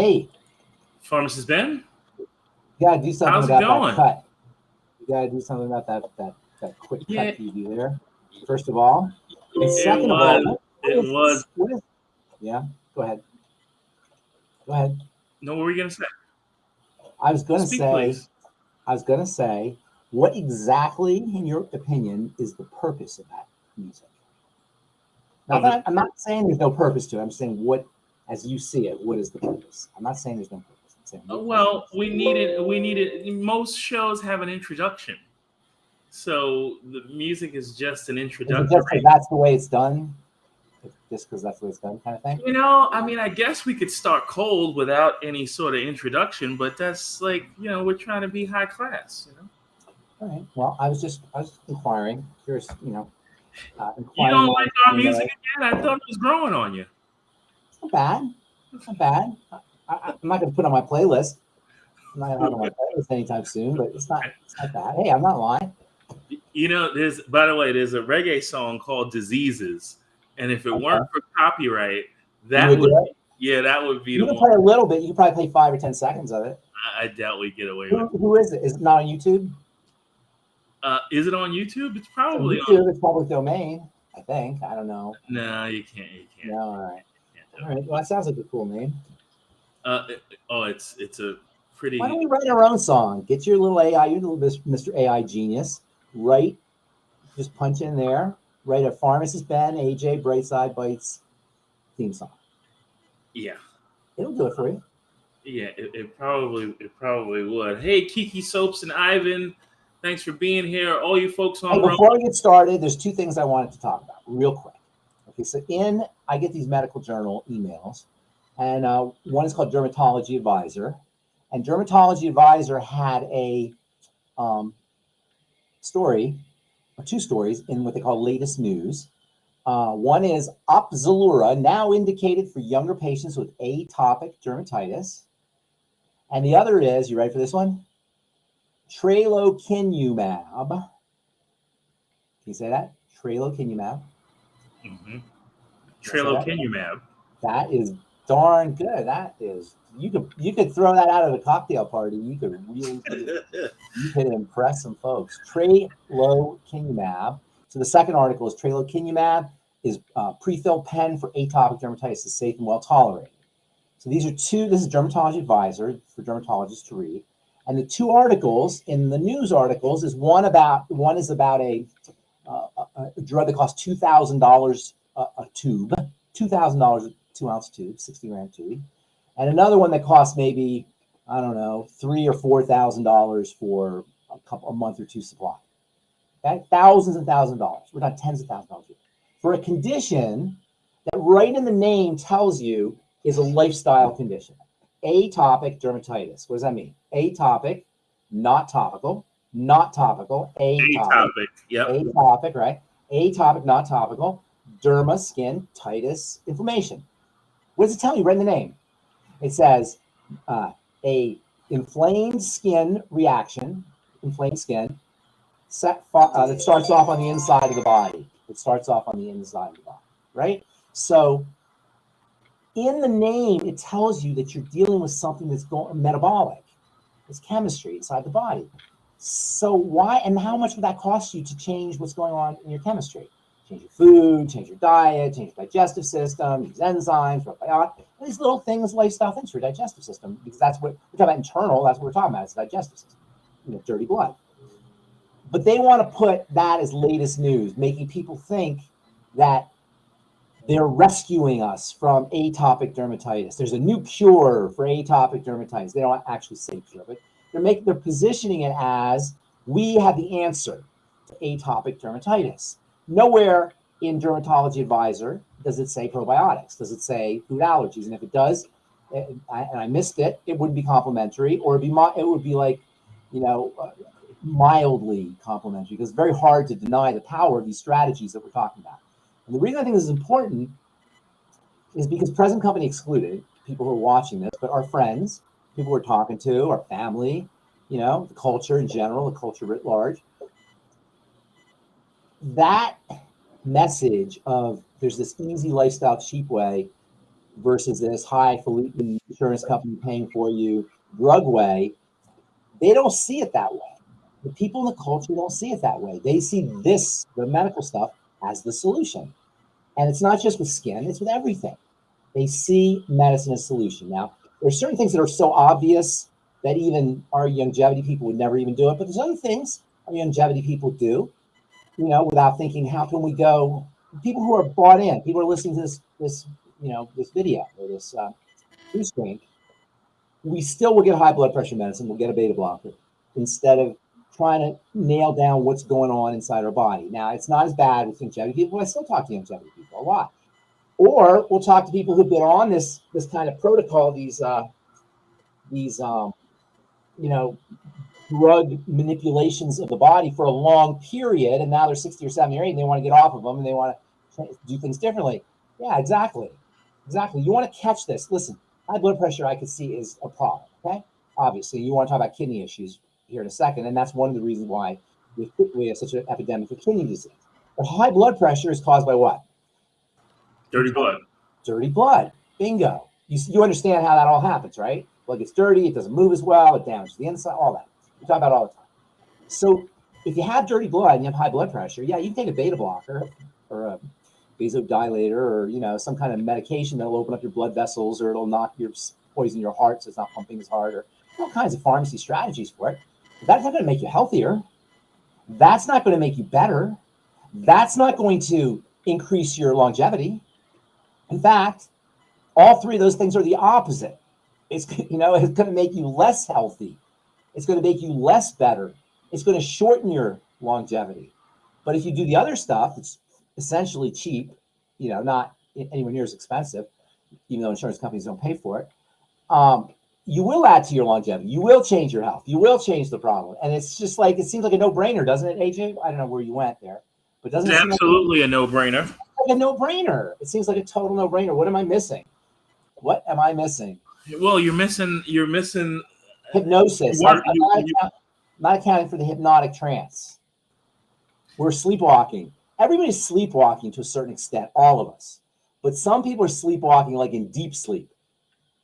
Hey, Pharmacist Ben, you gotta do something how's it about going? that cut. You gotta do something about that quick Yeah, cut you do there. First of all, and it second of all, was. It was. what is? Yeah, go ahead. Go ahead. No, what were you gonna say? I was gonna Speak, say. please. I was gonna say. What exactly, in your opinion, is the purpose of that music? Now, Of the, I'm not saying there's no purpose to it. I'm saying what, as you see it, what is the purpose? I'm not saying there's no purpose. I'm saying what, as you well, we needed. We needed. Most shows have an introduction, so the music is just an is it introductory. just because that's the way it's done? Just because that's the way it's done, kind of thing? I mean, I guess we could start cold without any sort of introduction, but that's like, we're trying to be high class. All right. Well, I was inquiring, curious, You inquiring don't on like our the. music again? I thought it was growing on you. It's not bad. It's not bad. I'm not going to put it on my playlist. I'm not going to have it on my playlist anytime soon, but it's not bad. Hey, I'm not lying. By the way, there's a reggae song called Diseases. And if it weren't Okay. for copyright, You would do it? that would be You the can one. play a little bit. You can probably play 5 or 10 seconds of it. I doubt we get away with. Who is it? Is it not on YouTube? Is it on YouTube? It's It's on probably on. YouTube. It's public domain, I think. I don't know. No, you can't. You can't. No, all right. You can't do All right. Well, that sounds like a cool name. it's a pretty. Why don't we write our own song? Get your little AI, your little Mr. AI genius. Just punch in there. Write a Pharmacist Ben, AJ, Brightside, Bytes theme song. Yeah. It'll do it for you. Yeah, it probably would. Hey, Kiki Soaps and Ivan, thanks for being here. All you folks on. Hey, before we get started, there's 2 things I wanted to talk about real quick. Okay, so I get these medical journal emails, and one is called Dermatology Advisor, and Dermatology Advisor had a story, or 2 stories in what they call latest news. One is Opzelura now indicated for younger patients with atopic dermatitis. And the other is, you ready for this one? Tralokinumab. Can you say that? Tralokinumab. Mm-hmm. Tralokinumab. That is darn good. That is, you could throw that out at a cocktail party. You could impress some folks. Tralokinumab. So the second article is Tralokinumab is pre-filled pen for atopic dermatitis is safe and well tolerated. So these are 2. This is Dermatology Advisor for dermatologists to read, and the 2 articles in the news articles is one is about a drug that costs $2,000 a tube, $2,000 a 2-ounce tube, 60-gram tube, and another one that costs maybe $3,000 or $4,000 for a month or 2 supply. Okay, thousands and thousands of dollars. We're talking tens of thousands of dollars for a condition that right in the name tells you is a lifestyle condition. Atopic dermatitis. What does that mean? Atopic, not topical, atopic. Yep. Atopic, right? Atopic, not topical. Derma, skin, titus, inflammation. What does it tell you right in the name? It says a inflamed skin reaction, that starts off on the inside of the body. Right? So in the name, it tells you that you're dealing with something that's metabolic. It's chemistry inside the body. So why and how much would that cost you to change what's going on in your chemistry? Change your food, change your diet, change your digestive system, use enzymes, probiotics, these little things, lifestyle things for your digestive system, because that's what we're talking about internal, that's what we're talking about, it's the digestive system, dirty blood. But they want to put that as latest news, making people think that they're rescuing us from atopic dermatitis. There's a new cure for atopic dermatitis. They don't actually say cure, but they're positioning it as we have the answer to atopic dermatitis. Nowhere in Dermatology Advisor does it say probiotics. Does it say food allergies? And if it does, and I missed it, it wouldn't be complimentary, or it would be like, mildly complimentary, because it's very hard to deny the power of these strategies that we're talking about. And the reason I think this is important is because present company excluded, people who are watching this, but our friends, people we're talking to, our family, the culture in general, the culture writ large, that message of there's this easy lifestyle, cheap way versus this highfalutin insurance company paying for you drug way, they don't see it that way. The people in the culture don't see it that way. They see this, the medical stuff, as the solution. And it's not just with skin, it's with everything. They see medicine as a solution. Now, there's certain things that are so obvious that even our longevity people would never even do it. But there's other things our longevity people do, without thinking, how can we go? People who are bought in, people are listening to this video or this news stream, we still will get high blood pressure medicine. We'll get a beta blocker instead of trying to nail down what's going on inside our body. Now, it's not as bad with longevity people, but I still talk to longevity people a lot. Or we'll talk to people who've been on this kind of protocol, these drug manipulations of the body for a long period, and now they're 60 or 70 or 80, and they want to get off of them, and they want to do things differently. Yeah, exactly. You want to catch this. Listen, high blood pressure, I could see, is a problem, okay? Obviously, you want to talk about kidney issues here in a second, and that's one of the reasons why we have such an epidemic of kidney disease. But high blood pressure is caused by what? Dirty blood. Dirty blood. Bingo. You understand how that all happens, right? Blood gets dirty, it doesn't move as well, it damages the inside, all that. We talk about it all the time. So if you have dirty blood and you have high blood pressure, yeah, you can take a beta blocker or a vasodilator or some kind of medication that'll open up your blood vessels, or it'll poison your heart so it's not pumping as hard, or all kinds of pharmacy strategies for it. But that's not going to make you healthier. That's not going to make you better. That's not going to increase your longevity. In fact, all three of those things are the opposite. It's going to make you less healthy. It's going to make you less better. It's going to shorten your longevity. But if you do the other stuff, it's essentially cheap, not anywhere near as expensive, even though insurance companies don't pay for it. You will add to your longevity. You will change your health. You will change the problem. And it's just like, it seems like a no-brainer, doesn't it, AJ? I don't know where you went there, but doesn't it seem absolutely a no-brainer? Like a no-brainer. It seems like a total no-brainer. What am I missing? Well, you're missing hypnosis. I'm not accounting for the hypnotic trance. We're sleepwalking. Everybody's sleepwalking to a certain extent, all of us. But some people are sleepwalking like in deep sleep,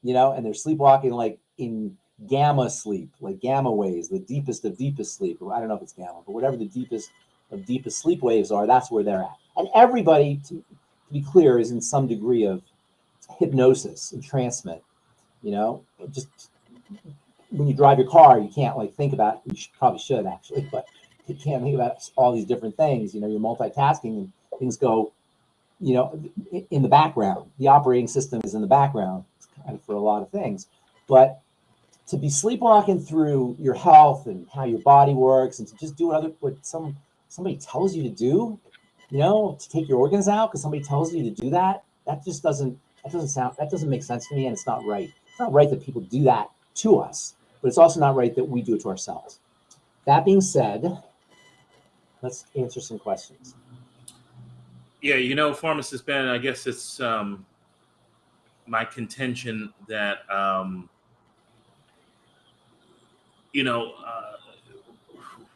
and they're sleepwalking like in gamma sleep, like gamma waves, the deepest of deepest sleep. I don't know if it's gamma, but whatever the deepest of deepest sleep waves are, that's where they're at. And everybody, to be clear, is in some degree of hypnosis, entrancement. Just when you drive your car, you can't think about, you probably should actually, but you can't think about all these different things. You're multitasking and things go, in the background. The operating system is in the background kind of for a lot of things. But to be sleepwalking through your health and how your body works, and to just do what somebody tells you to do, to take your organs out because somebody tells you to do that, that doesn't make sense to me, and it's not right. It's not right that people do that to us, but it's also not right that we do it to ourselves. That being said, let's answer some questions. Yeah, Pharmacist Ben, I guess it's my contention that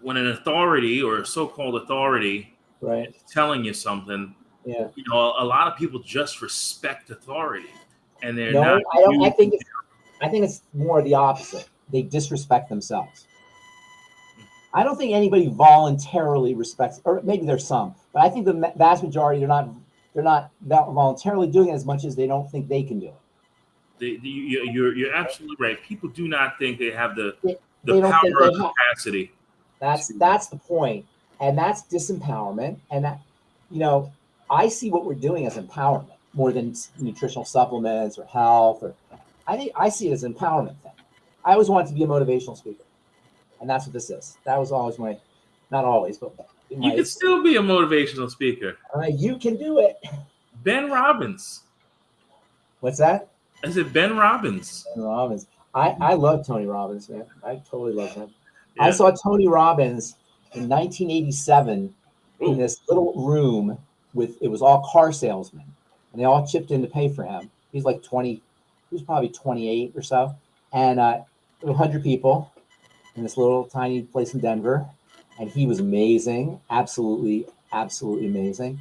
when an authority or a so-called authority is telling you something, a lot of people just respect authority, and they're not. I think it's more the opposite. They disrespect themselves. I don't think anybody voluntarily respects, or maybe there's some, but I think the vast majority, they're not voluntarily doing it as much as they don't think they can do it. You're absolutely right. People do not think they have the power or capacity. That's the point, and that's disempowerment. And that, I see what we're doing as empowerment more than nutritional supplements or health. I see it as an empowerment thing. I always wanted to be a motivational speaker, and that's what this is. That was always not always, but you can still be a motivational speaker. You can do it. Ben Robbins. What's that? I said Ben Robbins. Ben Robbins. I love Tony Robbins, man. I totally love him. Yeah. I saw Tony Robbins in 1987 in this little room it was all car salesmen, and they all chipped in to pay for him. He's like 20, he was probably 28 or so. And 100 people in this little tiny place in Denver. And he was amazing. Absolutely, absolutely amazing.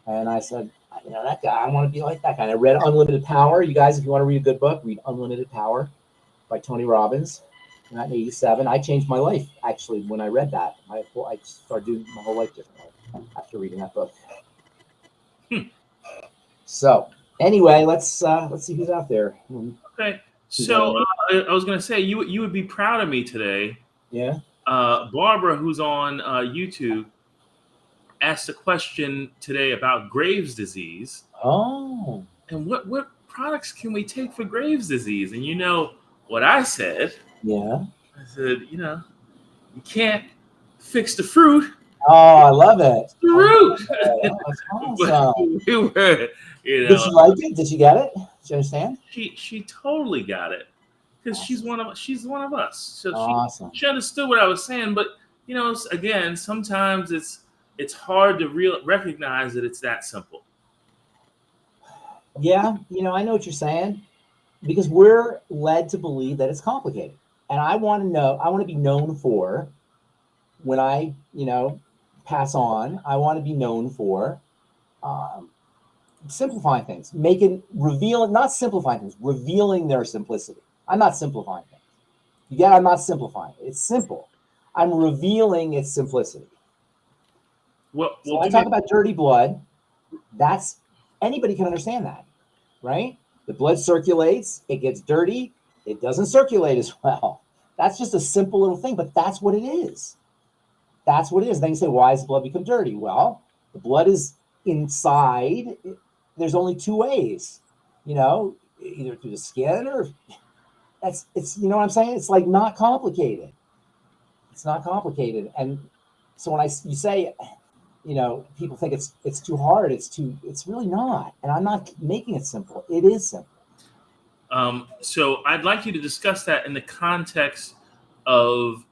And I said, that guy. I want to be like that guy. And I read Unlimited Power. You guys, if you want to read a good book, read Unlimited Power by Tony Robbins. In 1987, I changed my life actually when I read that. I started doing my whole life differently after reading that book. So anyway, let's see who's out there. Okay, so I was gonna say you would be proud of me today. Yeah. Barbara, who's on YouTube, asked a question today about Graves' disease. Oh. And what products can we take for Graves' disease? And you know what I said? Yeah. I said, you can't fix the fruit. Oh, I love it. The root. That's awesome. We were, Did she like it? Did she get it? Did she understand? She totally got it because she's one of us. So awesome. she understood what I was saying. But again, sometimes it's hard to recognize that it's that simple. Yeah, I know what you're saying, because we're led to believe that it's complicated. And I want to be known for, when I, pass on, I want to be known for simplifying things, not simplifying things, revealing their simplicity. I'm not simplifying things. I'm not simplifying it. It's simple. I'm revealing its simplicity. So when I talk about dirty blood, anybody can understand that, right? The blood circulates, it gets dirty, it doesn't circulate as well. That's just a simple little thing, but that's what it is. That's what it is. Then you say, why does the blood become dirty? Well, the blood is inside. There's only two ways, either through the skin or it's you know what I'm saying? It's like not complicated. It's not complicated. And so when you say, people think it's too hard, it's really not. And I'm not making it simple. It is simple. So I'd like you to discuss that in the context of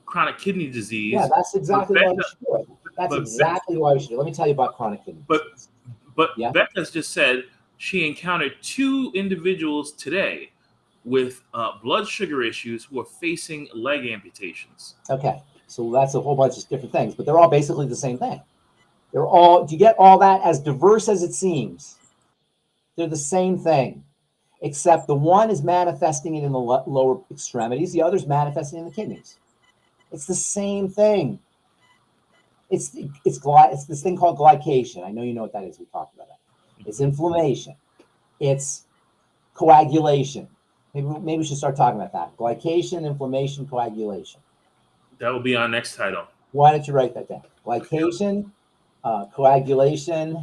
chronic kidney disease. Yeah, that's exactly why we should do it. That's exactly why we should do it. Let me tell you about chronic kidney disease. But Becca's just said she encountered 2 individuals today with blood sugar issues who are facing leg amputations. Okay, so that's a whole bunch of different things, but they're all basically the same thing. Do you get all that? As diverse as it seems, they're the same thing, except the one is manifesting it in the lower extremities, the other's manifesting in the kidneys. It's the same thing. It's this thing called glycation. I know you know what that is. We talked about that. It's inflammation. It's coagulation. Maybe we should start talking about that. Glycation, inflammation, coagulation. That will be our next title. Why don't you write that down? Glycation, coagulation,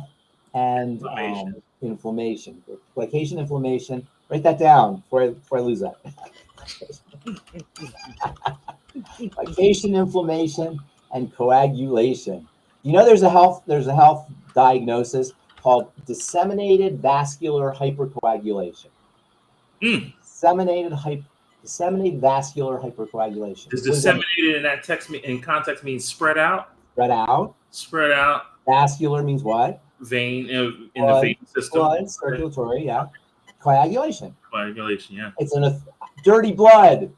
and inflammation. Glycation, inflammation. Write that down before I lose that. Glycation, inflammation, and coagulation. There's a health diagnosis called disseminated vascular hypercoagulation. Disseminated vascular hypercoagulation. Does disseminated in that context means spread out? Spread out. Vascular means what? Vein in the vein system. Blood, circulatory, yeah. Coagulation, yeah. It's dirty blood.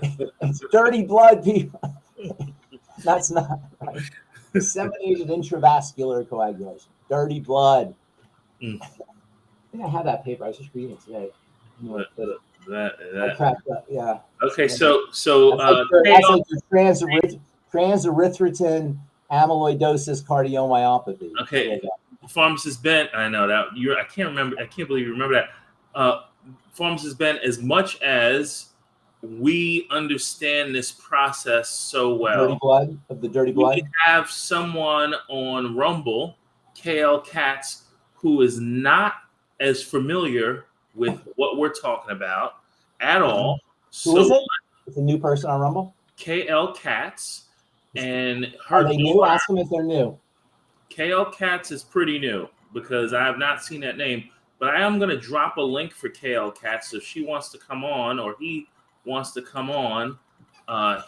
It's dirty blood, people. That's not right. Disseminated intravascular coagulation. Dirty blood. I think I have that paper. I was just reading it today. That cracked up, yeah. Okay, so that's like transerythropoietin amyloidosis cardiomyopathy. Okay, Pharmacist Ben, I know that I can't believe you remember that. Pharmacist Ben, as much as we understand this process so well, the dirty blood. We have someone on Rumble, KL Katz, who is not as familiar with what we're talking about at all. Who is it? It's a new person on Rumble. KL Katz, and are they new? Ask them if they're new. KL Katz is pretty new because I have not seen that name, but I am going to drop a link for KL Katz if she wants to come on or he wants to come on.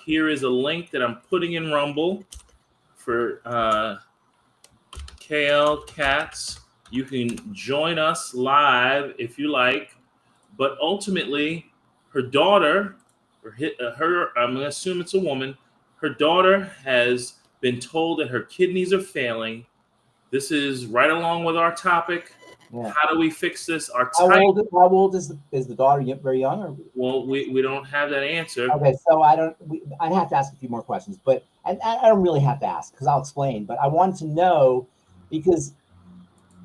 Here is a link that I'm putting in Rumble for KL Katz. You can join us live if you like, but ultimately her daughter, I'm going to assume it's a woman, her daughter has been told that her kidneys are failing This is right along with our topic. Yeah. How do we fix this? How old is the daughter? Very young, or? Well, we don't have that answer. Okay, so I'd have to ask a few more questions, but I don't really have to ask because I'll explain. But I want to know because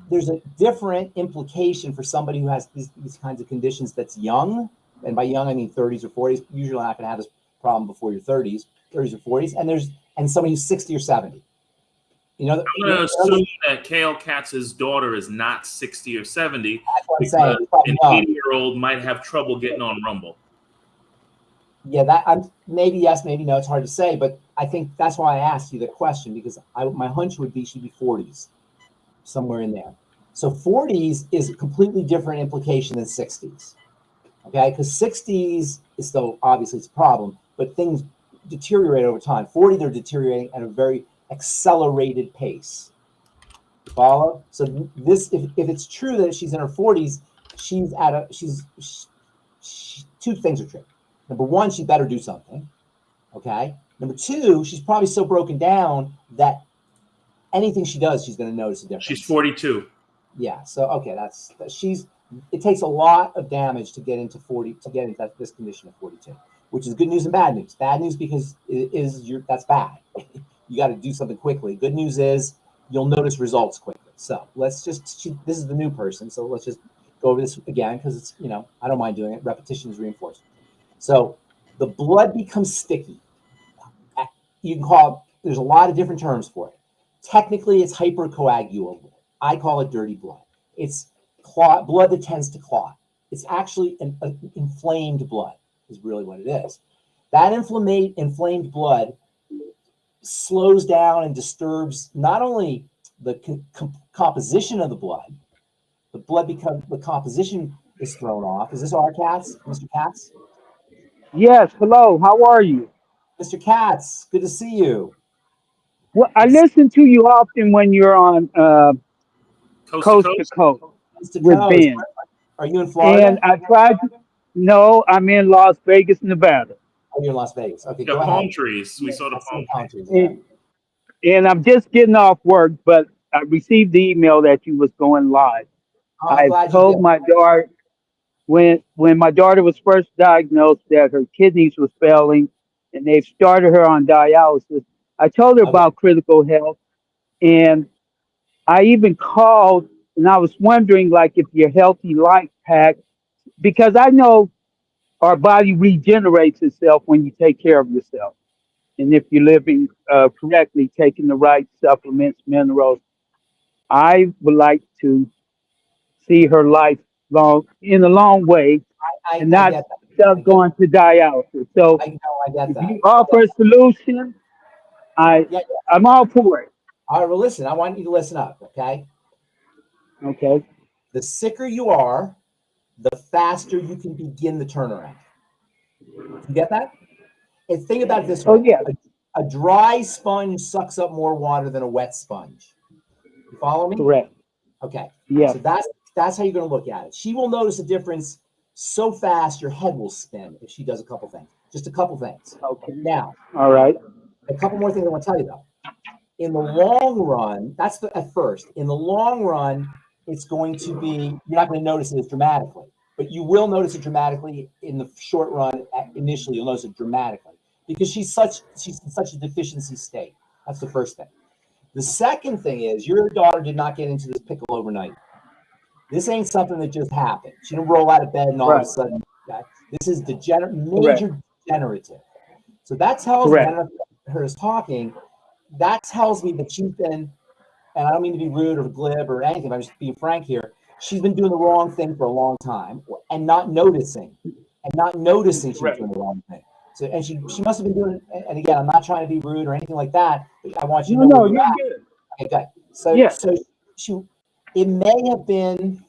there's a different implication for somebody who has these kinds of conditions that's young, and by young I mean 30s or 40s. Usually not going to have this problem before your 30s or 40s, and somebody who's 60 or 70. You know, I'm going to assume that Kale Katz's daughter is not 60 or 70. That's what I'm saying. An young. 80-year-old might have trouble getting on Rumble. Yeah, that maybe yes, maybe no. It's hard to say, but I think that's why I asked you the question because my hunch would be she'd be 40s, somewhere in there. So 40s is a completely different implication than 60s. Okay, because 60s is still obviously it's a problem, but things deteriorate over time. 40, they're deteriorating at a very accelerated pace. Follow? So this, if it's true that she's in her 40s, two things are true. Number one, she better do something. Okay. Number two, she's probably so broken down that anything she does, she's going to notice a difference. She's 42. Yeah. So okay, it takes a lot of damage to get into this condition of 42, which is good news and bad news. Bad news because that's bad. You got to do something quickly. Good news is you'll notice results quickly. So this is the new person. So let's just go over this again because it's, I don't mind doing it. Repetition is reinforcement. So the blood becomes sticky. You can call it, there's a lot of different terms for it. Technically, it's hypercoagulable. I call it dirty blood. It's blood that tends to clot. It's actually an inflamed blood is really what it is. That inflamed blood slows down and disturbs not only the composition of the blood becomes, the composition is thrown off. Is this our Katz, Mr. Katz? Yes, hello, how are you? Mr. Katz, good to see you. Well, I listen to you often when you're on Coast to Coast with Ben. Are you in Florida? And I no, I'm in Las Vegas, Nevada. Oh, you're in Las Vegas. Okay, the go palm ahead. trees. We saw the palm trees. And I'm just getting off work, but I received the email that you was going live. I told my daughter when my daughter was first diagnosed that her kidneys were failing and they've started her on dialysis. I told her about critical health, and I even called and I was wondering like if your healthy life pack, because I know our body regenerates itself when you take care of yourself. And if you're living correctly, taking the right supplements, minerals, I would like to see her life in a long way and not stuck going to dialysis. So I get that. If you offer a solution, I'm all for it. All right, well, listen, I want you to listen up, okay? Okay. The sicker you are, the faster you can begin the turnaround. You get that? And think about it this way. Oh, yeah. A dry sponge sucks up more water than a wet sponge. You follow me? Correct. Okay. Yeah. So that's how you're going to look at it. She will notice a difference so fast your head will spin if she does a couple things. Just a couple things. Okay. Now. All right. A couple more things I want to tell you though. In the long run, at first. In the long run, it's going to be, you're not going to notice it as dramatically, but you will notice it dramatically in the short run. Initially, you'll notice it dramatically because she's in such a deficiency state. That's the first thing. The second thing is your daughter did not get into this pickle overnight. This ain't something that just happened. She didn't roll out of bed and all of a sudden, this is major degenerative. So that tells me, I don't know if her is talking, that tells me that she's been, and I don't mean to be rude or glib or anything, but I'm just being frank here. She's been doing the wrong thing for a long time and not noticing she's doing the wrong thing. So, and she must have been doing it. And again, I'm not trying to be rude or anything like that. I want you to know. You're good. Okay, good. So it may have been,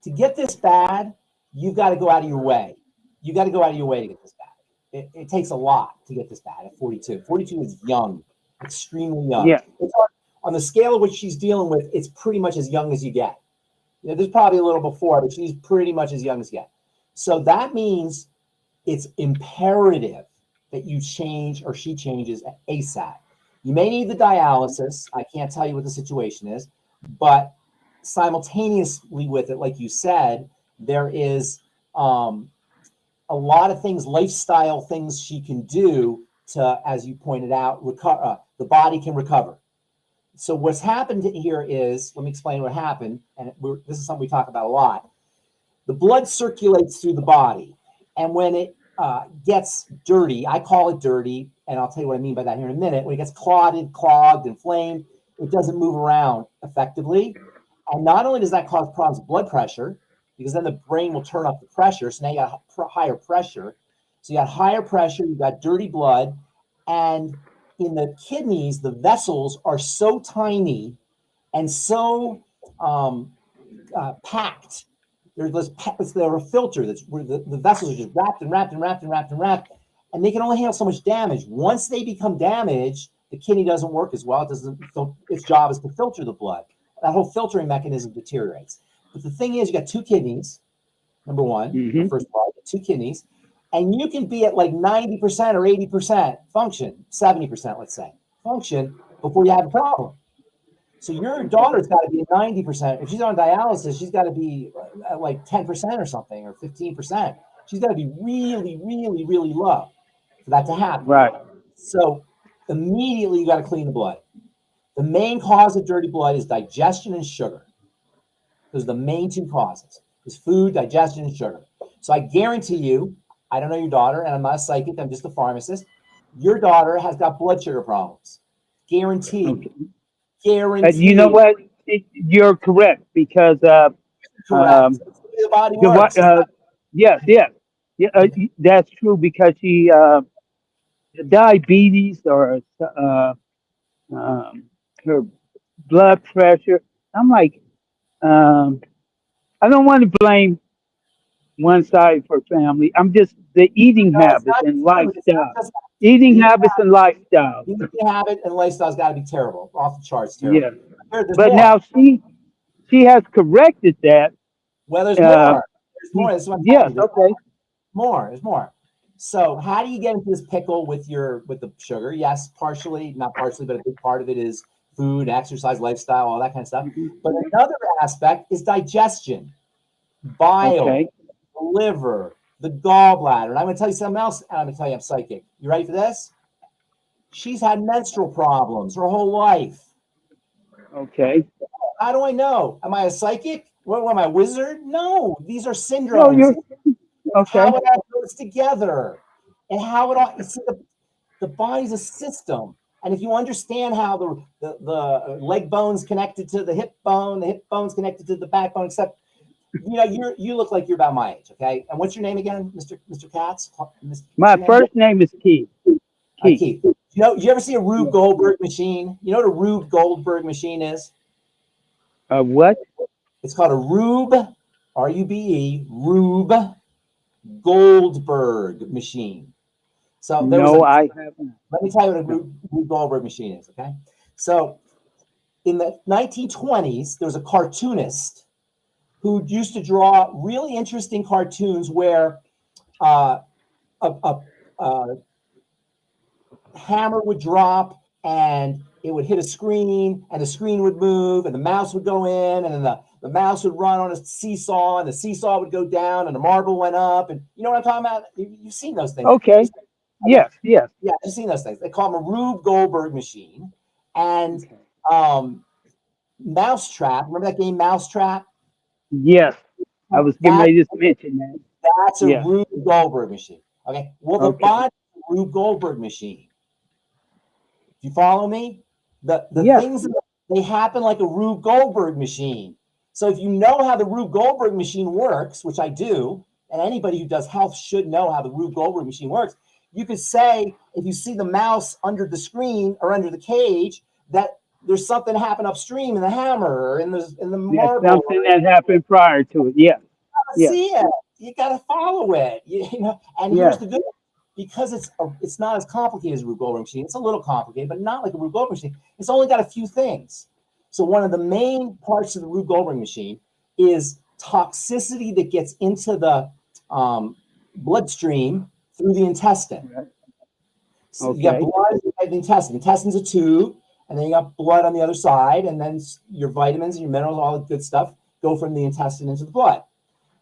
to get this bad, you've got to go out of your way. You got to go out of your way to get this bad. It takes a lot to get this bad at 42. 42 is young, extremely young. Yeah. It's on the scale of what she's dealing with, it's pretty much as young as you get. There's probably a little before, but she's pretty much as young as you get. So that means it's imperative that you change or she changes ASAP. You may need the dialysis. I can't tell you what the situation is, but simultaneously with it, like you said, there is a lot of things, lifestyle things she can do to, as you pointed out, recover. The body can recover. So what's happened here is, let me explain what happened, and this is something we talk about a lot. The blood circulates through the body, and when it gets dirty, I call it dirty, and I'll tell you what I mean by that here in a minute. When it gets clotted, clogged, inflamed, it doesn't move around effectively. And not only does that cause problems with blood pressure, because then the brain will turn up the pressure, so now you got higher pressure. So you got higher pressure, you got dirty blood, and in the kidneys, the vessels are so tiny and so packed. They're a filter that's where the vessels are just wrapped and wrapped and wrapped and wrapped and wrapped, and they can only handle so much damage. Once they become damaged, the kidney doesn't work as well. It doesn't. Its job is to filter the blood. That whole filtering mechanism deteriorates. But the thing is, you got two kidneys. Number one, first of all, two kidneys, and you can be at like 90% or 80% function, 70%, let's say, function before you have a problem. So your daughter's got to be 90%. If she's on dialysis, she's got to be at like 10% or something, or 15%. She's got to be really, really, really low for that to happen. Right. So immediately you got to clean the blood. The main cause of dirty blood is digestion and sugar. Those are the main two causes. Is food, digestion, and sugar. So I guarantee you, I don't know your daughter, and I'm not a psychic, I'm just a pharmacist. Your daughter has got blood sugar problems. Guaranteed. Okay. Guaranteed. You know what? You're correct, because correct. The body works. Yes, that's true, because she diabetes or her blood pressure. I'm like, I don't want to blame one side for family. I'm just the eating habits and lifestyle. Eating habits and lifestyle. Eating habit and lifestyle's got to be terrible, off the charts terrible. Yeah. There's But more. now she has corrected that. Well, there's more. There's more. This is what I'm yes. you. Okay. There's more. So how do you get into this pickle with the sugar? Yes, partially, not partially, but a big part of it is food, exercise, lifestyle, all that kind of stuff. But another aspect is digestion, bile, the liver, the gallbladder. And I'm going to tell you something else, and I'm going to tell you I'm psychic. You ready for this? She's had menstrual problems her whole life. Okay. How do I know? Am I a psychic? What am I, a wizard? No, these are syndromes. Okay. How it all goes together, and how it all. You see, the body's a system, and if you understand how the leg bone's connected to the hip bone's connected to the backbone, except you look like you're about my age, okay? And what's your name again, Mr. Katz? My first name is Keith. Keith. You ever see a Rube Goldberg machine? You know what a Rube Goldberg machine is? What? It's called a Rube, R-U-B-E, Rube Goldberg machine. So I haven't. Let me tell you what a Rube Goldberg machine is, okay? So in the 1920s, there was a cartoonist who used to draw really interesting cartoons where a hammer would drop and it would hit a screen, and the screen would move, and the mouse would go in, and then the mouse would run on a seesaw, and the seesaw would go down, and the marble went up, and you know what I'm talking about? You've seen those things. Okay. Yes. Yeah, you've seen those things. They call them a Rube Goldberg machine. And Mousetrap, remember that game Mousetrap? Yes. I was getting ready to mention that. That's a Rube Goldberg machine. Okay. Well, the body is a Rube Goldberg machine. Do you follow me? The things, they happen like a Rube Goldberg machine. So if you know how the Rube Goldberg machine works, which I do, and anybody who does health should know how the Rube Goldberg machine works, you could say, if you see the mouse under the screen or under the cage, that there's something happened upstream in the hammer or in the marble. Something that happened prior to it. Yeah. See it. You got to follow it. And here's the good, because it's not as complicated as a Rube Goldberg machine. It's a little complicated, but not like a Rube Goldberg machine. It's only got a few things. So one of the main parts of the Rube Goldberg machine is toxicity that gets into the bloodstream through the intestine. So you got blood in the intestine. Intestine's a tube, and then you got blood on the other side, and then your vitamins and your minerals, all the good stuff, go from the intestine into the blood.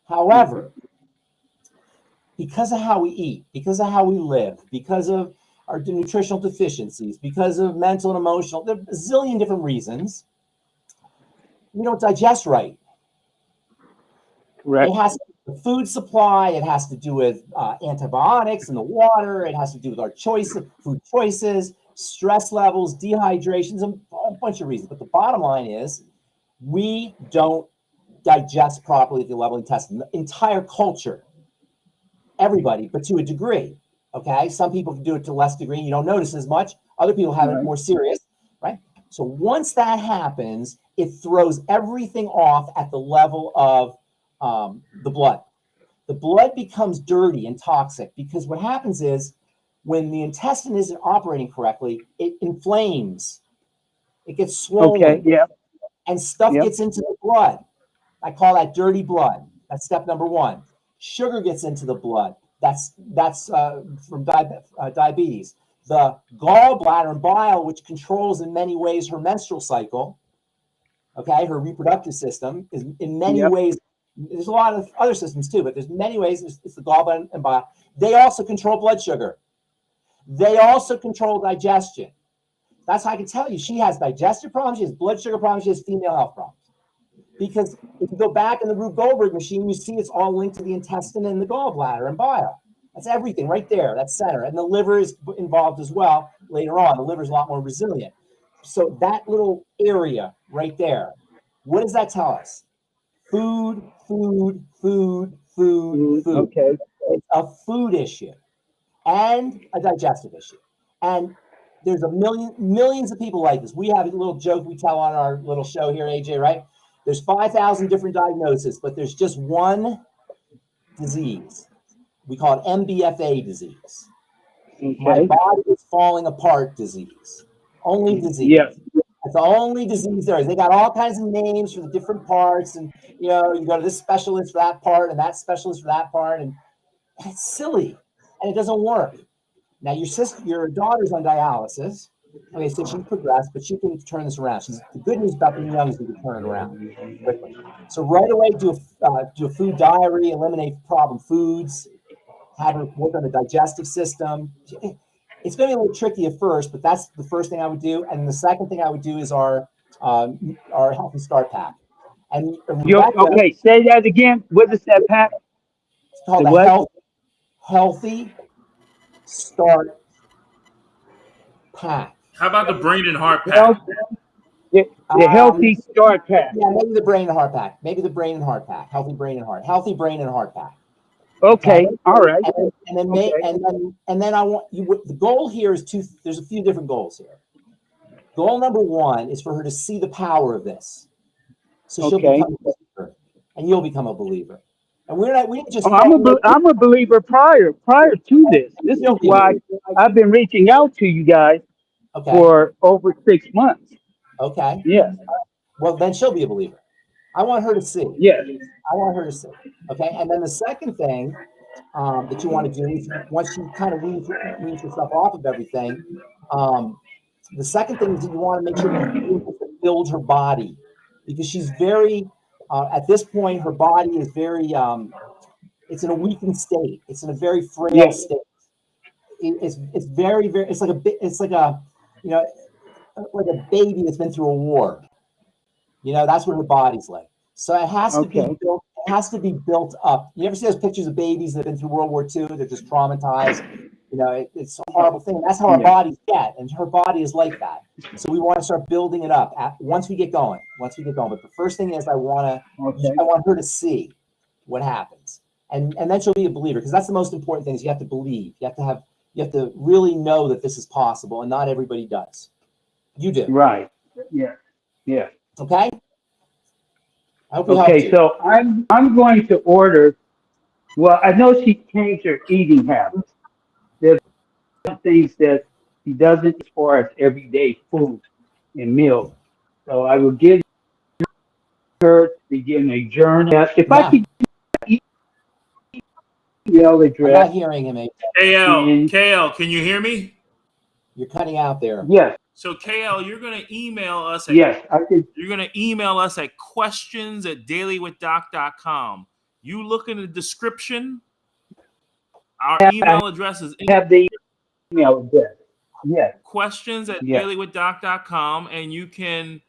However, because of how we eat, because of how we live, because of our nutritional deficiencies, because of mental and emotional, there are a zillion different reasons, we don't digest right. Correct. It has to do with the food supply. It has to do with antibiotics in the water. It has to do with our food choices, stress levels, dehydrations, and a bunch of reasons. But the bottom line is we don't digest properly at the level of the intestine. The entire culture, everybody, but to a degree. Okay, some people can do it to less degree. You don't notice as much. Other people have it more serious, right? So once that happens, it throws everything off at the level of the blood. The blood becomes dirty and toxic because what happens is when the intestine isn't operating correctly, it inflames. It gets swollen. Okay. Yeah. And stuff gets into the blood. I call that dirty blood. That's step number one. Sugar gets into the blood. That's from diabetes. The gallbladder and bile, which controls in many ways her menstrual cycle, okay, her reproductive system, is in many ways. There's a lot of other systems too, but there's many ways. It's the gallbladder and bile. They also control blood sugar. They also control digestion. That's how I can tell you she has digestive problems, she has blood sugar problems, she has female health problems. Because if you go back in the Rube Goldberg machine, you see it's all linked to the intestine and the gallbladder and bile. That's everything right there, that center. And the liver is involved as well later on. The liver is a lot more resilient. So that little area right there, what does that tell us? Food, food, food, food, food. Okay. It's a food issue and a digestive issue. And there's millions of people like this. We have a little joke we tell on our little show here, AJ, right? There's 5,000 different diagnoses, but there's just one disease. We call it MBFA disease. Okay. My body is falling apart disease. Only disease. Yeah. It's the only disease there is. They got all kinds of names for the different parts, and you go to this specialist for that part and that specialist for that part, and it's silly, and it doesn't work. Now your daughter's on dialysis. Okay, so she's progressed, but she can turn this around. The good news about being young is we can turn it around quickly. So right away, do a food diary, eliminate problem foods, have her work on the digestive system. It's going to be a little tricky at first, but that's the first thing I would do. And the second thing I would do is our Healthy Start Pack. And Rebecca, okay, say that again. What is that pack? It's called the Healthy Start Pack. How about the brain and heart pack? The Healthy Start Pack. Yeah, maybe the brain and heart pack. Maybe the brain and heart pack. Healthy brain and heart pack. Okay, all right. And then I want you. The goal here is there's a few different goals here. Goal number one is for her to see the power of this, so she'll become a believer, and you'll become a believer. And we didn't just. I'm a believer prior to this. This is why I've been reaching out to you guys for over 6 months. Okay. Yes. Well, then she'll be a believer. I want her to see. Yes. I want her to see. Okay. And then the second thing that you want to do is once she kind of weans herself off of everything, the second thing is that you want to make sure you build her body, because she's very, at this point, her body is very, it's in a weakened state. It's in a very frail state. It's very, very, it's like a baby that's been through a war. That's what her body's like. So it has to be built. It has to be built up. You ever see those pictures of babies that have been through World War II? They're just traumatized. It's a horrible thing. That's how our bodies get, and her body is like that. So we want to start building it up once we get going. But the first thing is I want her to see what happens, and then she'll be a believer, because that's the most important thing. Is you have to believe. You have to really know that this is possible, and not everybody does. You do. Right. Yeah. Yeah. Okay. I hope we helped you. So I'm going to order. Well, I know she changed her eating habits. There's things that she doesn't as far as everyday food and meals. So I will give her to begin a journal. If I could email address. I'm not hearing him. KL, can you hear me? You're cutting out there. Yes. So KL, you're going to email us. Yes, I could. You're going to email us at questions@dailywithdoc.com. You look in the description. Our email address is in Have the email address. Yes. questions@dailywithdoc.com, and you can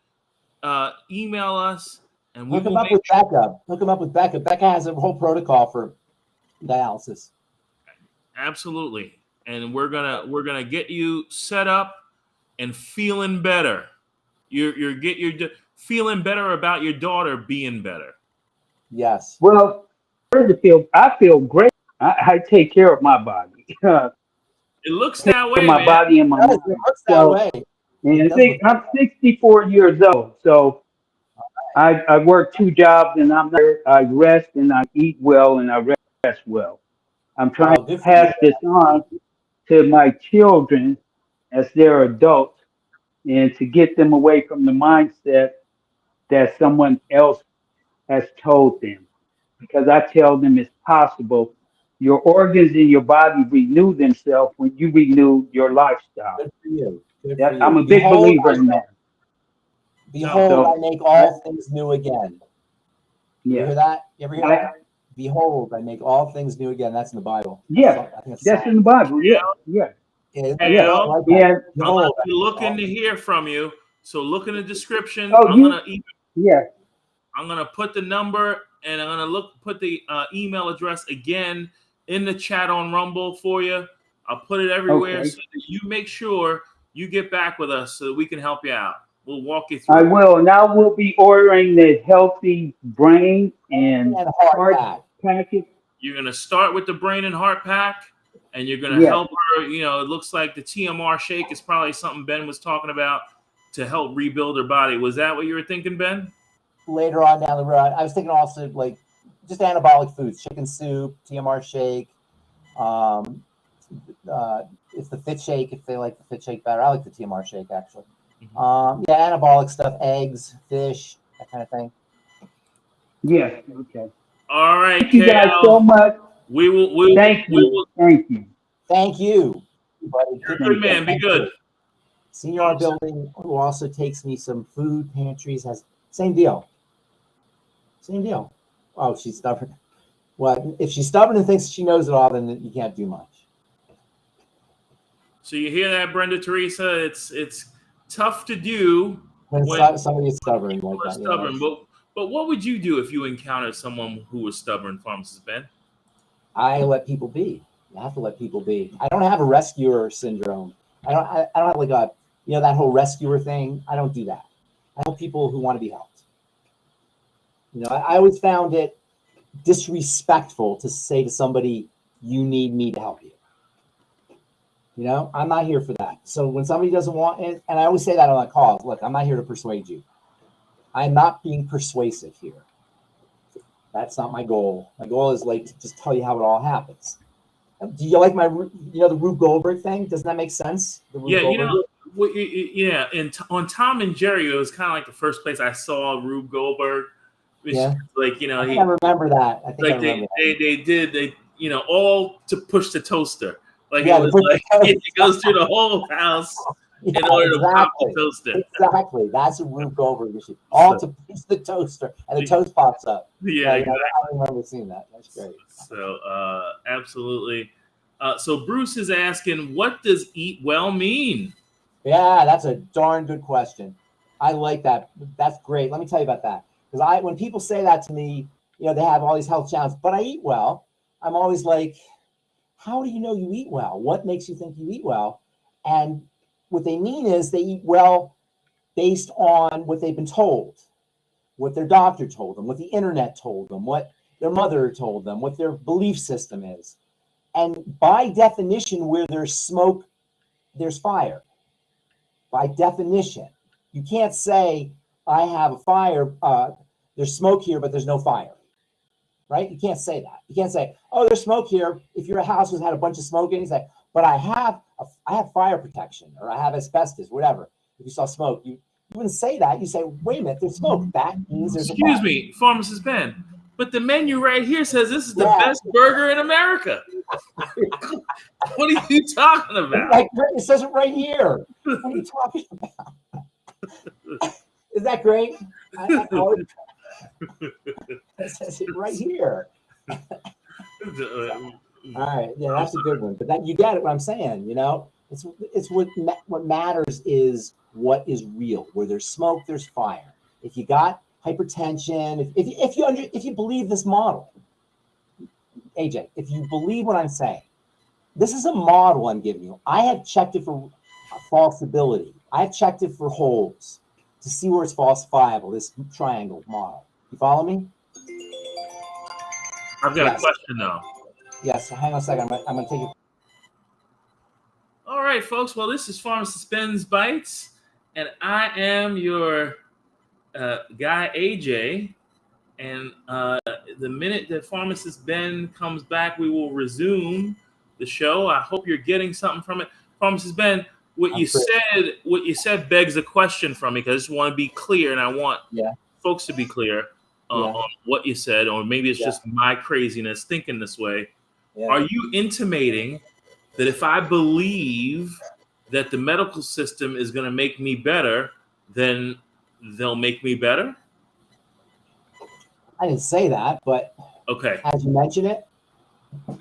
email us. And we Hook them up with Becca. Hook them up with Becca. Becca has a whole protocol for dialysis. Absolutely, and we're gonna get you set up and feeling better. You're feeling better about your daughter being better. Yes. Well, I feel great. I take care of my body. It looks that way, my man. body and my mind. It looks that way. And I'm 64 years old, so I work 2 jobs, and I rest and I eat well and I rest well. I'm trying to pass this on to my children as they're adults, and to get them away from the mindset that someone else has told them. Because I tell them it's possible. Your organs in your body renew themselves when you renew your lifestyle. Good for you. I'm a big believer in that. Behold, I make all things new again. Yeah. You hear that? You ever hear that? Behold, I make all things new again. That's in the Bible. Yeah, that's in the Bible. Yeah. Hey, I'm looking to hear from you. So look in the description. I'm gonna put the number, and I'm gonna put the email address again in the chat on Rumble for you. I'll put it everywhere so that you make sure you get back with us so that we can help you out. We'll walk you through. I will. Now we'll be ordering the healthy brain and heart package. You're gonna start with the brain and heart pack, and you're gonna help her. You know, it looks like the TMR shake is probably something Ben was talking about to help rebuild her body. Was that what you were thinking, Ben? Later on down the road, I was thinking also like just anabolic foods, chicken soup, TMR shake. It's the Fit Shake if they like the Fit Shake better. I like the TMR shake actually. Anabolic stuff, eggs, fish, that kind of thing. Yeah. Okay. All right. Thank you guys so much. We will. Thank you. Thank you. Buddy. Good man. Be good. Senior building, who also takes me some food pantries, has same deal. Oh, she's stubborn. Well, if she's stubborn and thinks she knows it all, then you can't do much. So you hear that, Brenda Teresa? It's tough to do when somebody is stubborn like that. Stubborn, but what would you do if you encountered someone who was stubborn, Pharmacist Ben? I let people be. You have to let people be. I don't have a rescuer syndrome. I don't have like a that whole rescuer thing. I don't do that. I help people who want to be helped. I always found it disrespectful to say to somebody, "You need me to help you." I'm not here for that. So when somebody doesn't want it, and I always say that on my calls, look, I'm not here to persuade you. I'm not being persuasive here. That's not my goal. My goal is like to just tell you how it all happens. Do you like my, the Rube Goldberg thing? Doesn't that make sense? On Tom and Jerry, it was kind of like the first place I saw Rube Goldberg. Which, I remember that. I think they did all to push the toaster. It goes through the whole house in order to pop the toaster. Exactly. That's a Rube Goldberg issue. All to push the toaster, and the toast pops up. Yeah, exactly. I remember seeing that. That's great. So, absolutely. So Bruce is asking, what does eat well mean? Yeah, that's a darn good question. I like that. That's great. Let me tell you about that. Because when people say that to me, they have all these health challenges, but I eat well. I'm always like, how do you know you eat well? What makes you think you eat well? And what they mean is they eat well based on what they've been told, what their doctor told them, what the internet told them, what their mother told them, what their belief system is. And by definition, where there's smoke, there's fire. By definition, you can't say, I have a fire, there's smoke here, but there's no fire. Right? You can't say that. You can't say, oh, there's smoke here. If your house has had a bunch of smoke in it, you say, but I have fire protection, or I have asbestos, whatever. If you saw smoke, you wouldn't say that. You say, wait a minute, there's smoke. That means there's Excuse me, Pharmacist Ben. But the menu right here says this is the best burger in America. What are you talking about? Like, it says it right here. What are you talking about? Is that great? It says it right here. All right, yeah, that's a good one. But that you get it. What I'm saying, you know, it's what matters is what is real. Where there's smoke, there's fire. If you got hypertension, if you believe this model, AJ, if you believe what I'm saying, this is a model I'm giving you. I have checked it for falsibility. I've checked it for holes to see where it's falsifiable. This triangle model. You follow me? I've got a question though. Yes, hang on a second. I'm going to take it. All right, folks. Well, this is Pharmacist Ben's Bytes, and I am your guy, AJ. And the minute that Pharmacist Ben comes back, we will resume the show. I hope you're getting something from it. Pharmacist Ben, what you said begs a question from me, because I just want to be clear, and I want folks to be clear on what you said, or maybe it's just my craziness thinking this way. Are you intimating that if I believe that the medical system is going to make me better, then they'll make me better? I didn't say that, but as you mention it, you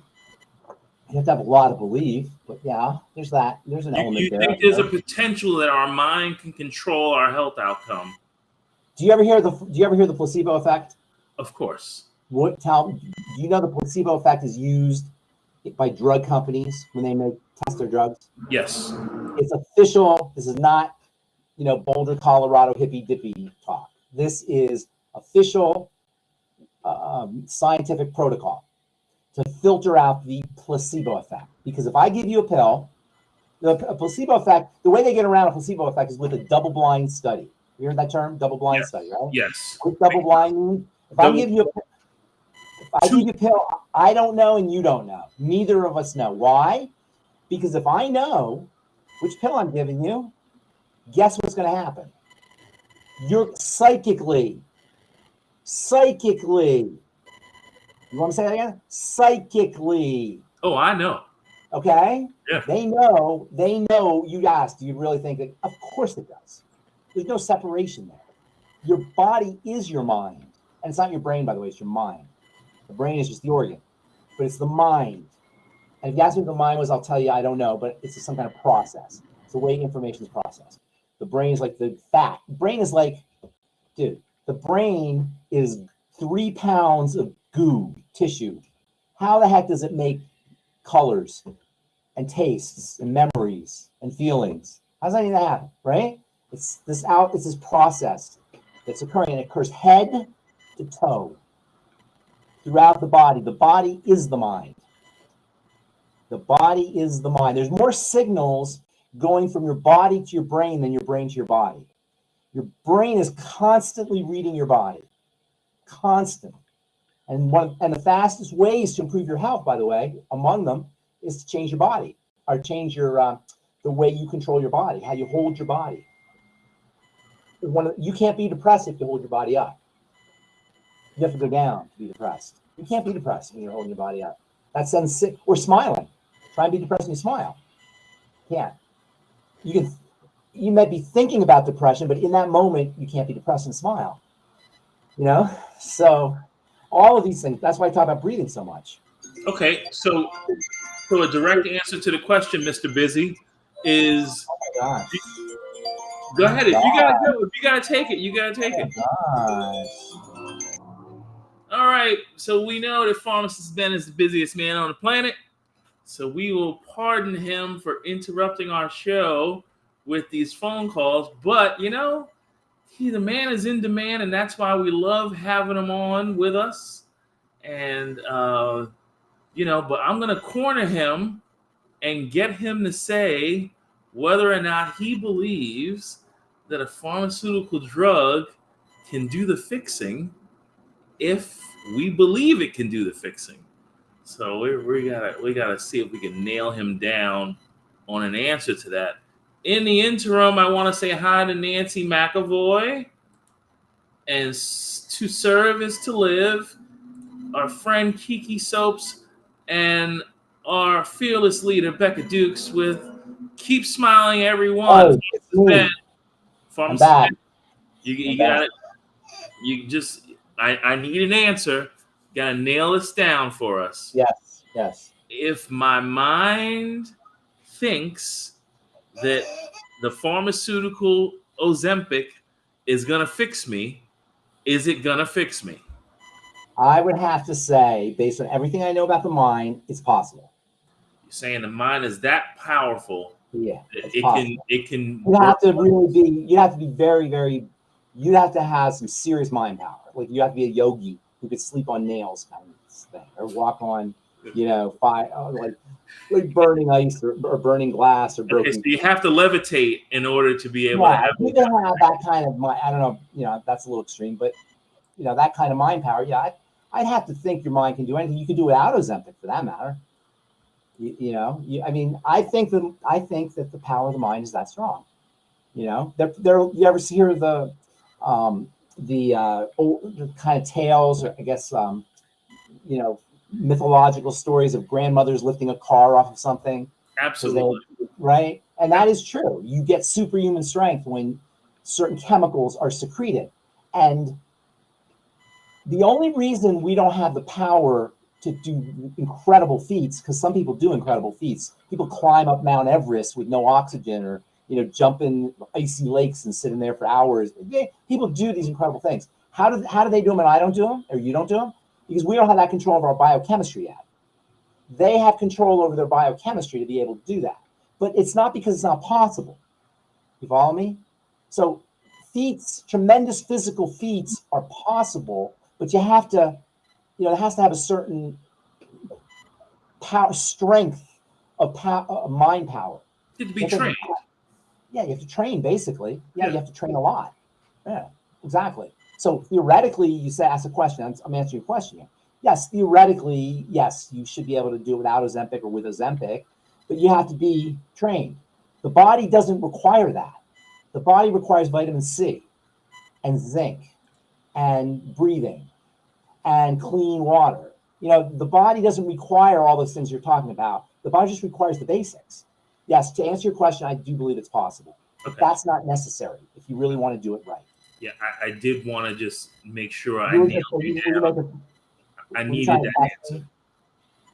have to have a lot of belief. But yeah, there's that. There's an element there. You think there's a potential that our mind can control our health outcome? Do you ever hear the placebo effect? Of course. Do you know the placebo effect is used by drug companies when they test their drugs? Yes. It's official. This is not, Boulder, Colorado hippy dippy talk. This is official scientific protocol to filter out the placebo effect. Because if I give you a pill, a placebo effect, the way they get around a placebo effect is with a double-blind study. You heard that term, double-blind study, right? Yes. What double-blind means? If I give you a pill, I don't know and you don't know. Neither of us know. Why? Because if I know which pill I'm giving you, guess what's going to happen? You're psychically. You want to say that again? Psychically. Oh, I know. Okay? Yeah. They know you asked, do you really think that? Of course it does. There's no separation there. Your body is your mind. And it's not your brain, by the way, it's your mind. The brain is just the organ, but it's the mind. And if you ask me what the mind was, I'll tell you I don't know, but it's some kind of process. It's the way information is processed. The brain is like the fat. The brain is like, dude, the brain is 3 pounds of goo, tissue. How the heck does it make colors and tastes and memories and feelings? How does that even happen, right? It's this process that's occurring, and it occurs head to toe throughout the body. The body is the mind. The body is the mind. There's more signals going from your body to your brain than your brain to your body. Your brain is constantly reading your body. Constant. And the fastest ways to improve your health, by the way, among them, is to change your body, or change your the way you control your body, how you hold your body. You can't be depressed if you hold your body up. You have to go down to be depressed. You can't be depressed when you're holding your body up. That sends sick. Or smiling. Try and be depressed when you smile. Can't. You might be thinking about depression, but in that moment, you can't be depressed and smile. So all of these things. That's why I talk about breathing so much. Okay, so a direct answer to the question, Mr. Busy, is. Oh my gosh. Go ahead. If you gotta go, if you gotta take it, you gotta take it. Gosh. All right. So we know that Pharmacist Ben is the busiest man on the planet. So we will pardon him for interrupting our show with these phone calls. But the man is in demand, and that's why we love having him on with us. And but I'm gonna corner him and get him to say whether or not he believes that a pharmaceutical drug can do the fixing if we believe it can do the fixing. So we gotta see if we can nail him down on an answer to that. In the interim, I want to say hi to Nancy McAvoy. And to serve is to live. our friend Kiki Soaps and our fearless leader Becca Dukes with "Keep Smiling, Everyone." Oh, it's me. I'm back. You got it. You just, I need an answer. Got to nail this down for us. Yes. If my mind thinks that the pharmaceutical Ozempic is going to fix me, is it going to fix me? I would have to say, based on everything I know about the mind, it's possible. You're saying the mind is that powerful? Yeah, it can. You have to really be. You have to be very, very. You have to have some serious mind power. Like you have to be a yogi who could sleep on nails, kind of thing, or walk on, fire, like burning ice or burning glass or broken. Okay, so you have to levitate in order to be able to have. You can have that kind of mind. I don't know. That's a little extreme, but that kind of mind power. Yeah, I'd have to think your mind can do anything. You can do without Ozempic, for that matter. I think that the power of the mind is that strong. You ever hear the kind of tales, or I guess mythological stories of grandmothers lifting a car off of something? Absolutely. Right, and that is true. You get superhuman strength when certain chemicals are secreted, and the only reason we don't have the power to do incredible feats, because some people do incredible feats. People climb up Mount Everest with no oxygen, or jump in icy lakes and sit in there for hours. People do these incredible things. How do they do them and I don't do them, or you don't do them? Because we don't have that control of our biochemistry yet. They have control over their biochemistry to be able to do that. But it's not because it's not possible. You follow me? So feats, tremendous physical feats are possible, but you have to, it has to have a certain power, strength of mind power. You have to be trained. You have to train, basically. You have to train a lot. Yeah, exactly. So theoretically, ask a question. I'm answering your question here. Yes, theoretically, yes, you should be able to do it without Ozempic or with Ozempic, but you have to be trained. The body doesn't require that. The body requires vitamin C and zinc and breathing and clean water. The body doesn't require all those things you're talking about. The body just requires the basics. Yes, to answer your question, I do believe it's possible. Okay. That's not necessary if you really want to do it right. Yeah, I did want to just make sure I nailed you down. I needed that answer.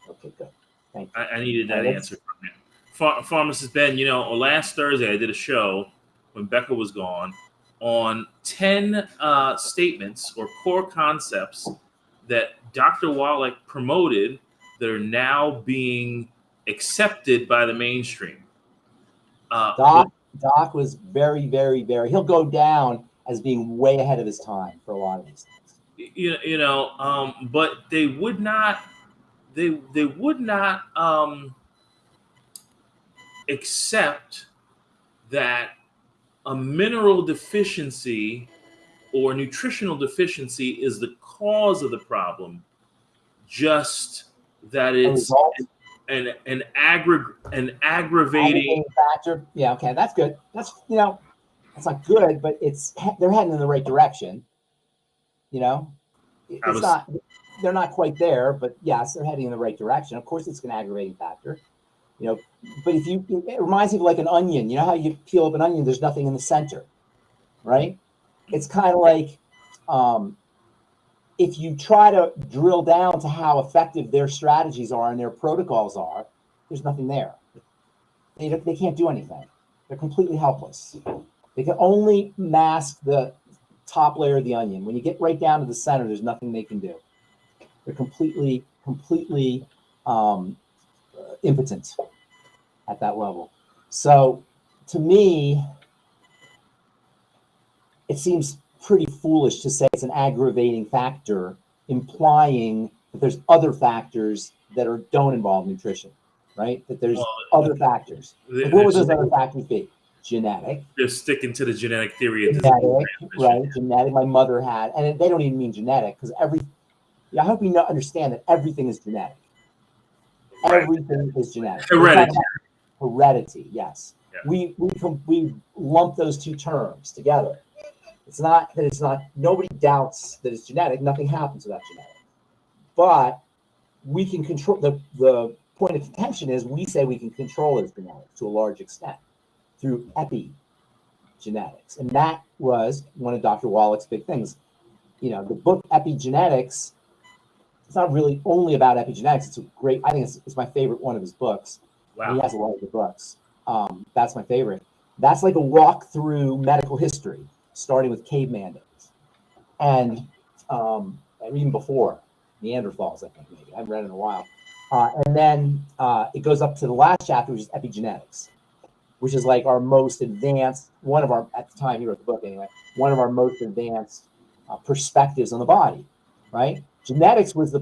Okay, good. Thank you. I needed that answer from you. Pharmacist Ben, last Thursday I did a show when Becca was gone on 10 statements or core concepts that Dr. Wallach promoted that are now being accepted by the mainstream. Doc was very, very, very, he'll go down as being way ahead of his time for a lot of these things. But they would not accept that a mineral deficiency or nutritional deficiency is the cause of the problem, just that it's an aggravating factor. Yeah, okay, that's good. That's that's not good, but they're heading in the right direction. They're not quite there, but yes, they're heading in the right direction. Of course, it's an aggravating factor. But it reminds me of like an onion. You know how you peel up an onion, there's nothing in the center, right? It's kind of like if you try to drill down to how effective their strategies are and their protocols are, there's nothing there. They can't do anything. They're completely helpless. They can only mask the top layer of the onion. When you get right down to the center, there's nothing they can do. They're completely impotent at that level. So to me, it seems pretty foolish to say it's an aggravating factor, implying that there's other factors that don't involve nutrition, right? That there's other factors. What would those other factors be? Genetic. They're sticking to the genetic theory of genetic, right? Genetic. My mother had, and they don't even mean genetic, because I hope you understand that everything is genetic. Right. Everything is genetic. Heredity, yes. Yeah. We lump those two terms together. It's not. Nobody doubts that it's genetic. Nothing happens without genetic. but we can control the point of contention is we say we can control his genetics to a large extent through epigenetics. And that was one of Dr. Wallach's big things. You know, the book Epigenetics, it's not really only about epigenetics. It's a great, I think it's my favorite one of his books. Wow. And he has a lot of good books. That's my favorite. That's like a walk through medical history, starting with caveman days. And even before Neanderthals, I think maybe. I haven't read it in a while. And then it goes up to the last chapter, which is epigenetics, which is like our most advanced, one of our, at the time he wrote the book anyway, one of our most advanced perspectives on the body, right? Genetics was the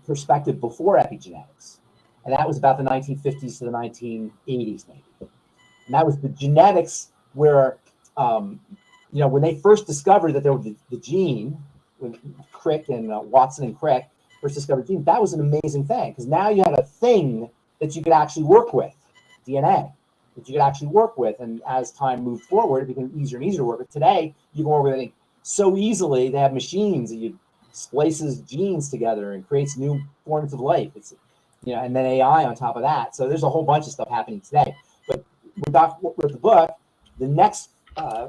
perspective before epigenetics. And that was about the 1950s to the 1980s, maybe. And that was the genetics where, you know, when they first discovered that there was the gene, when Crick and Watson and Crick first discovered gene, that was an amazing thing because now you had a thing that you could actually work with, DNA, that you could actually work with. And as time moved forward, it became easier and easier to work with. Today, you can work with anything so easily. They have machines that you splices genes together and creates new forms of life. It's, you know, and then AI on top of that. So there's a whole bunch of stuff happening today. But when Doc wrote the book, the next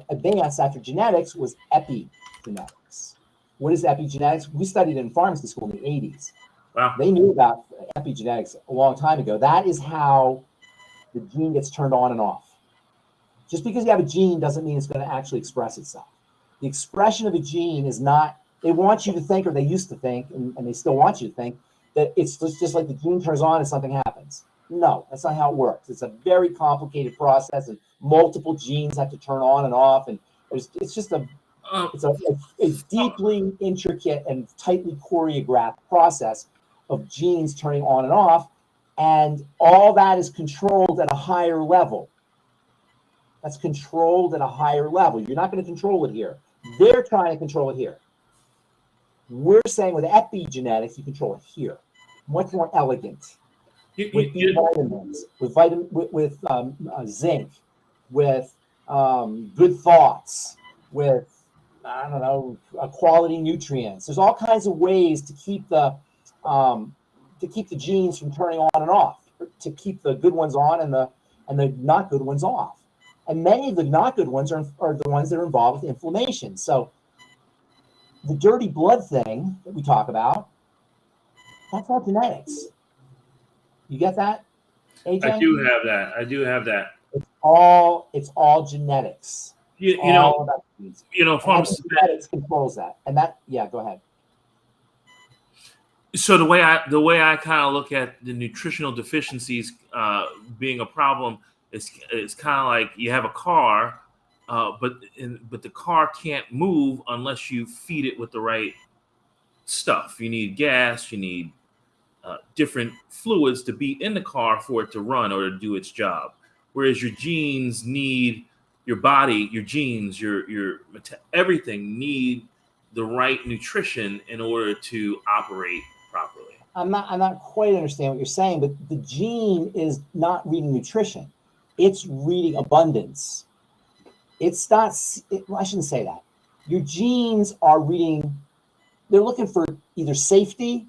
advance after genetics was epigenetics. What is epigenetics? We studied it in pharmacy school in the 80s. Wow. They knew about epigenetics a long time ago. That is how the gene gets turned on and off. Just because you have a gene doesn't mean it's going to actually express itself. The expression of a gene is not, they want you to think, or they used to think, and they still want you to think, that it's just like the gene turns on and something happens. No, that's not how it works. It's a very complicated process, and multiple genes have to turn on and off, and it's just a deeply intricate and tightly choreographed process of genes turning on and off, and all that is controlled at a higher level. That's controlled at a higher level. You're not going to control it here. They're trying to control it here. We're saying with epigenetics, you control it here. Much more elegant. With vitamins, with zinc, with good thoughts, with, I don't know, quality nutrients. There's all kinds of ways to keep the genes from turning on and off, to keep the good ones on and the not good ones off. And many of the not good ones are the ones that are involved with inflammation. So the dirty blood thing that we talk about, that's all genetics. You get that, AJ? I do have that. It's all genetics. You know, Pharmacist genetics controls that. And that, yeah, go ahead. So the way I kind of look at the nutritional deficiencies being a problem is kind of like you have a car, but the car can't move unless you feed it with the right stuff. You need gas, you need different fluids to be in the car for it to run or to do its job. Whereas your genes need, your body, your genes, your everything need the right nutrition in order to operate properly. I'm not quite understand what you're saying, but the gene is not reading nutrition. It's reading abundance. It's not, I shouldn't say that. Your genes are reading, they're looking for either safety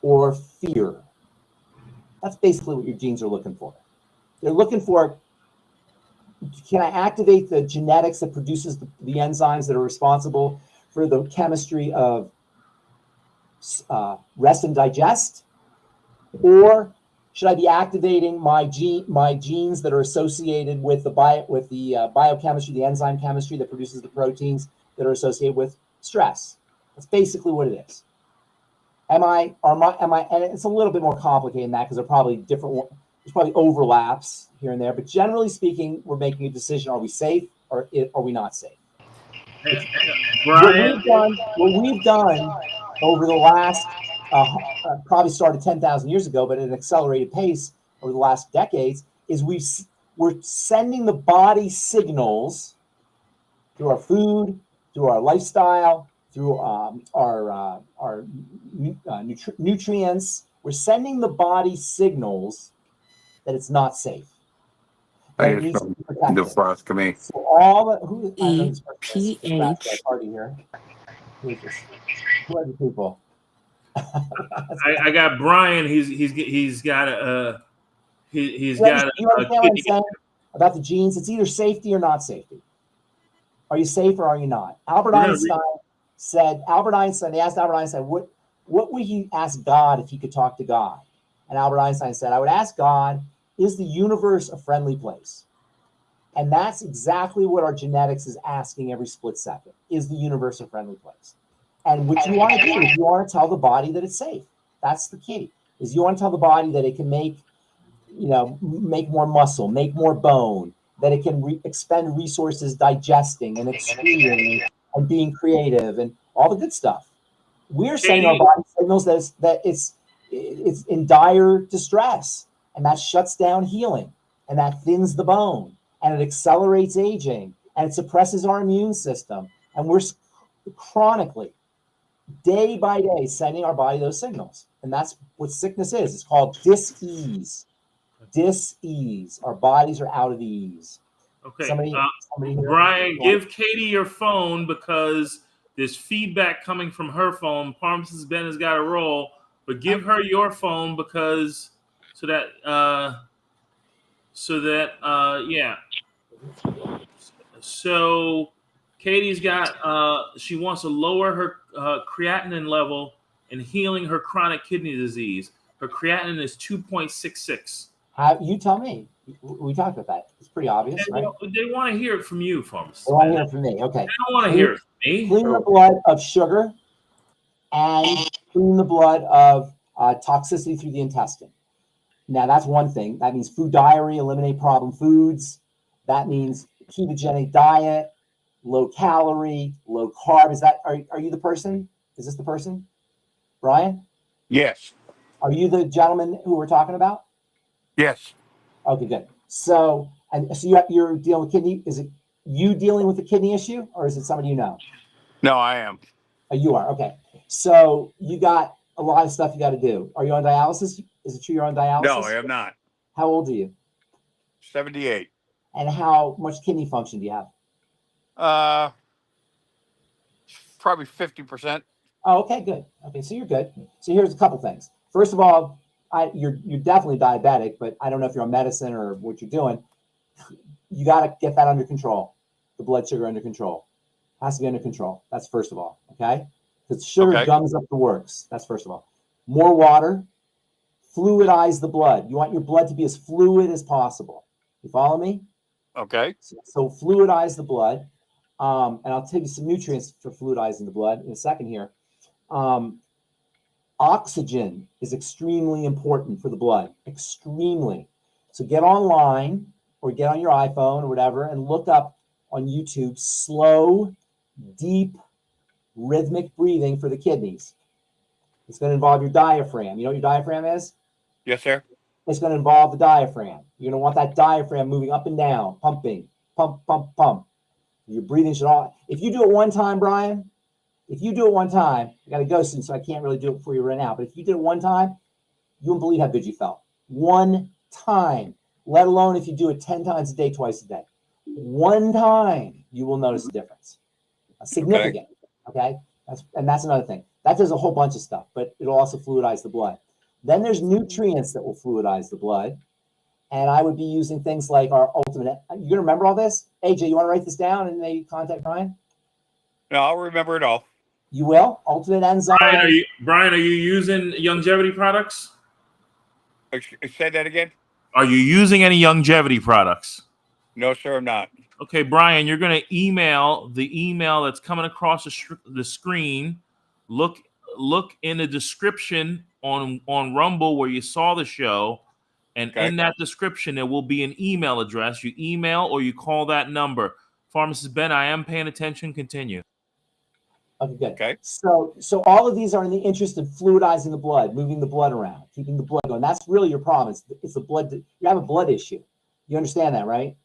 or fear. That's basically what your genes are looking for. They're looking for, can I activate the genetics that produces the enzymes that are responsible for the chemistry of rest and digest? Or should I be activating my genes that are associated with the biochemistry, the enzyme chemistry that produces the proteins that are associated with stress? That's basically what it is. Am I, and it's a little bit more complicated than that because they're probably different. There's probably overlaps here and there, but generally speaking, we're making a decision: are we safe or are we not safe? Brian, what we've done over the last, probably started 10,000 years ago, but at an accelerated pace over the last decades, is we're sending the body signals through our food, through our lifestyle, through our nutrients. We're sending the body signals that it's not safe. I just from the frost coming. So all the EPH. party here. Who are the people? I got Brian. He's got a he's you got understand what I'm saying about the genes? It's either safety or not safety. Are you safe or are you not? Albert Einstein, they asked Albert Einstein, what would he ask God if he could talk to God? And Albert Einstein said, I would ask God, is the universe a friendly place? And that's exactly what our genetics is asking every split second. Is the universe a friendly place? And what you want to do is you want to tell the body that it's safe. That's the key, is you want to tell the body that it can make more muscle, make more bone, that it can expend resources digesting and excreting and being creative and all the good stuff. We're sending our body signals that it's in dire distress, and that shuts down healing, and that thins the bone, and it accelerates aging, and it suppresses our immune system. And we're chronically, day by day, sending our body those signals. And that's what sickness is. It's called dis-ease. Dis-ease. Our bodies are out of ease. Okay. Somebody Brian, give Katie your phone because there's feedback coming from her phone. Pharmacist Ben has got a roll, but give her your phone because yeah. So Katie's got she wants to lower her creatinine level and healing her chronic kidney disease. Her creatinine is 2.66. You tell me. We talked about that. It's pretty obvious, right? They want to hear it from you, Pharmacist. They want to hear it from me. Okay. They don't want to hear it from me. Clean the blood of sugar and clean the blood of toxicity through the intestine. Now, that's one thing. That means food diary, eliminate problem foods. That means ketogenic diet, low calorie, low carb. Are you the person? Is this the person? Brian? Yes. Are you the gentleman who we're talking about? Yes. Okay, good. So you're dealing with kidney. Is it you dealing with the kidney issue, or is it somebody you know? No, I am. Oh, you are. Okay. So you got a lot of stuff you got to do. Are you on dialysis? Is it true you're on dialysis? No, I am not. How old are you? 78. And how much kidney function do you have? Probably 50%. Oh, okay, good. Okay, so you're good. So here's a couple things. First of all, you're definitely diabetic, but I don't know if you're on medicine or what you're doing. You got to get that under control. The blood sugar under control. Has to be under control. That's first of all, okay? Because sugar gums up the works. That's first of all. More water. Fluidize the blood. You want your blood to be as fluid as possible. You follow me? Okay. So fluidize the blood. And I'll tell you some nutrients for fluidizing the blood in a second here. Oxygen is extremely important for the blood. Extremely. So get online or get on your iPhone or whatever and look up on YouTube slow, deep, rhythmic breathing for the kidneys. It's going to involve your diaphragm. You know what your diaphragm is? Yes, sir. It's going to involve the diaphragm. You're going to want that diaphragm moving up and down, pumping, pump, pump, pump. Your breathing should all. If you do it one time, Brian, I got to go soon, so I can't really do it for you right now. But if you did it one time, you won't believe how good you felt. One time, let alone if you do it 10 times a day, twice a day. One time, you will notice a difference. Significant. Okay? That's another thing. That does a whole bunch of stuff, but it'll also fluidize the blood. Then there's nutrients that will fluidize the blood. And I would be using things like our ultimate. You're going to remember all this? AJ, you want to write this down and maybe contact Brian? No, I'll remember it all. You will? Ultimate enzyme. Brian, are you using longevity products? Say that again? Are you using any longevity products? No, sir, I'm not. Okay, Brian, you're going to email the email that's coming across the screen. Look in the description on Rumble where you saw the show. And in that description, there will be an email address. You email or you call that number. Pharmacist Ben, I am paying attention. Continue. Okay, good. Okay. So all of these are in the interest of fluidizing the blood, moving the blood around, keeping the blood going. That's really your problem. It's the blood. You have a blood issue. You understand that, right?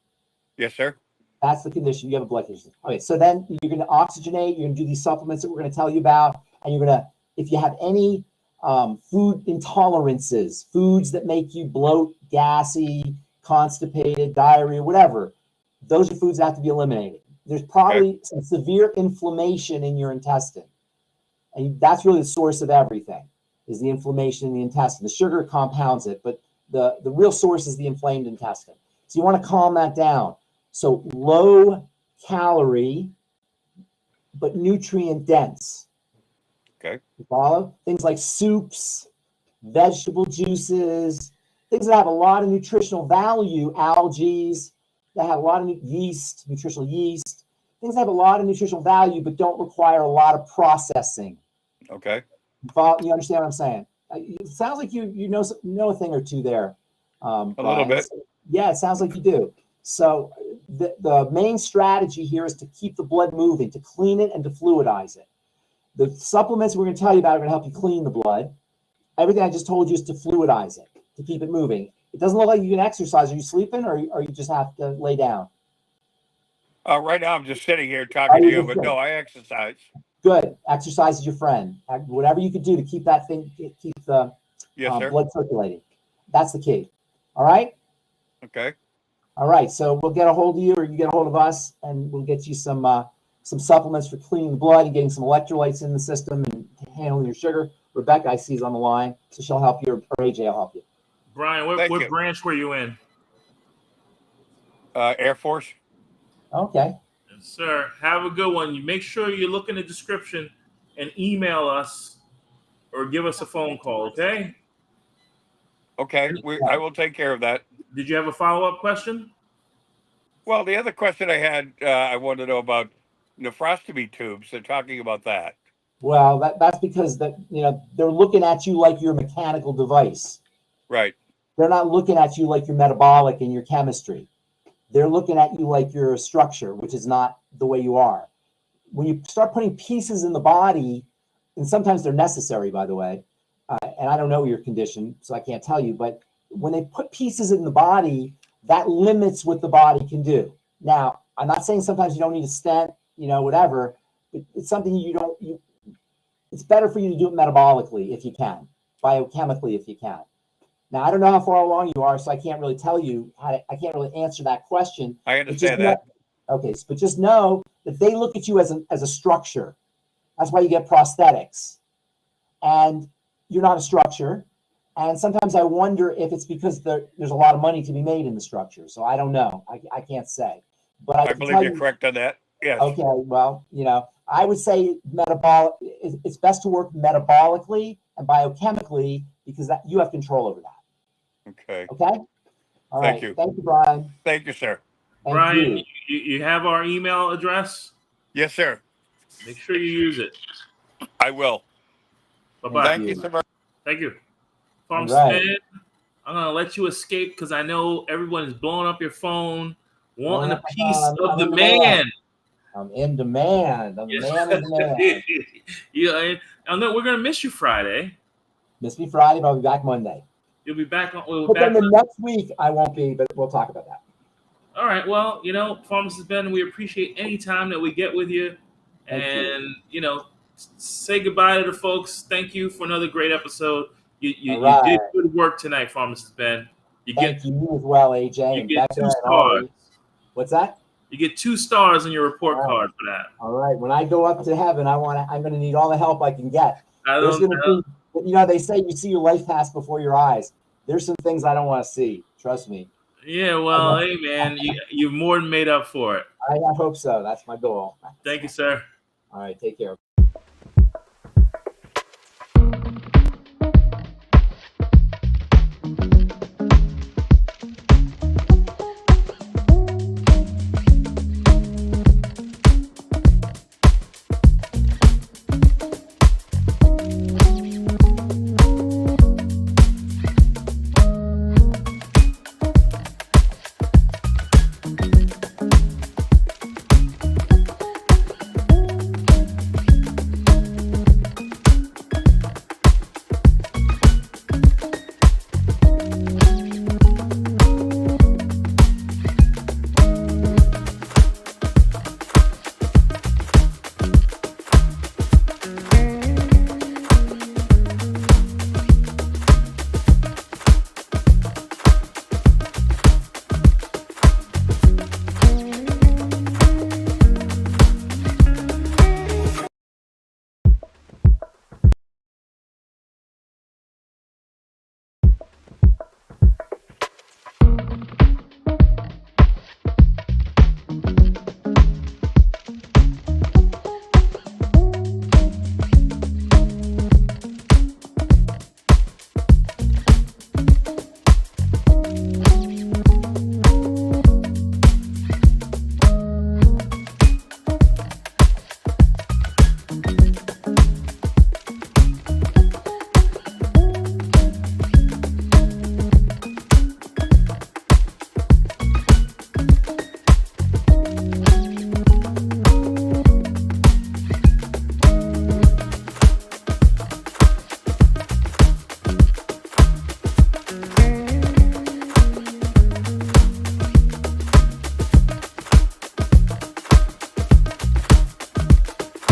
Yes, sir. That's the condition. You have a blood issue. Okay, so then you're going to oxygenate. You're going to do these supplements that we're going to tell you about. And you're going to, if you have any food intolerances, foods that make you bloat, gassy, constipated, diarrhea, whatever, those are foods that have to be eliminated. There's probably some severe inflammation in your intestine. And that's really the source of everything. is the inflammation in the intestine. The sugar compounds it, but the real source is the inflamed intestine. So you want to calm that down. So low calorie, but nutrient dense. Okay. You follow? Things like soups, vegetable juices, things that have a lot of nutritional value, algae, that have a lot of yeast, nutritional yeast, things that have a lot of nutritional value, but don't require a lot of processing. Okay. You understand what I'm saying? It sounds like you know a thing or two there. A little bit. Yeah, it sounds like you do. So the main strategy here is to keep the blood moving, to clean it and to fluidize it. The supplements we're going to tell you about are going to help you clean the blood. Everything I just told you is to fluidize it, to keep it moving. It doesn't look like you can exercise. Are you sleeping, or you just have to lay down? Right now I'm just sitting here talking to you, but no, I exercise. Good. Exercise is your friend. Whatever you can do to keep that thing, keep the blood circulating. That's the key. All right? Okay. All right. So we'll get a hold of you, or you get a hold of us, and we'll get you some supplements for cleaning the blood and getting some electrolytes in the system and handling your sugar. Rebecca, I see, is on the line, so she'll help you, or AJ will help you. Brian, what branch were you in? Air Force. Okay. Yes, sir. Have a good one. You make sure you look in the description and email us or give us a phone call, okay? Okay, I will take care of that. Did you have a follow-up question? Well, the other question I had, I wanted to know about nephrostomy tubes. They're talking about that. Well, that's because they're looking at you like you're a mechanical device. Right. They're not looking at you like you're metabolic and your chemistry. They're looking at you like you're a structure, which is not the way you are. When you start putting pieces in the body, and sometimes they're necessary, by the way, and I don't know your condition, so I can't tell you, but when they put pieces in the body, that limits what the body can do. Now, I'm not saying sometimes you don't need a stent, whatever, but it's something it's better for you to do it metabolically if you can, biochemically if you can. Now, I don't know how far along you are, so I can't really tell you I can't really answer that question. I understand that. Okay, but just know that they look at you as a structure. That's why you get prosthetics. And you're not a structure. And sometimes I wonder if it's because there's a lot of money to be made in the structure. So I don't know. I can't say. But I believe you're correct on that. Yes. Okay, well, I would say it's best to work metabolically and biochemically because you have control over that. Okay. Okay? All right. Thank you. Thank you, Brian. Thank you, sir. Brian, you have our email address? Yes, sir. Make sure you use it. I will. Bye-bye. Thank you so much. Thank you. Pharmacist Ben, I'm going to let you escape because I know everyone is blowing up your phone, wanting a piece of the man. I'm in demand. I'm man in demand. Yeah, I know we're going to miss you Friday. Miss me Friday, but I'll be back Monday. You'll be back on. Then the next week I won't be, but we'll talk about that. All right. Well, Pharmacist Ben, we appreciate any time that we get with you. And, say goodbye to the folks. Thank you for another great episode. You did good work tonight, Pharmacist Ben. Thank you as well, AJ. You get 2 stars. What's that? You get 2 stars on your report card for that. All right. When I go up to heaven, I'm going to need all the help I can get. They say you see your life pass before your eyes. There's some things I don't want to see. Trust me. Yeah, well, hey, man, you've more than made up for it. I hope so. That's my goal. Thank you, sir. All right. Take care.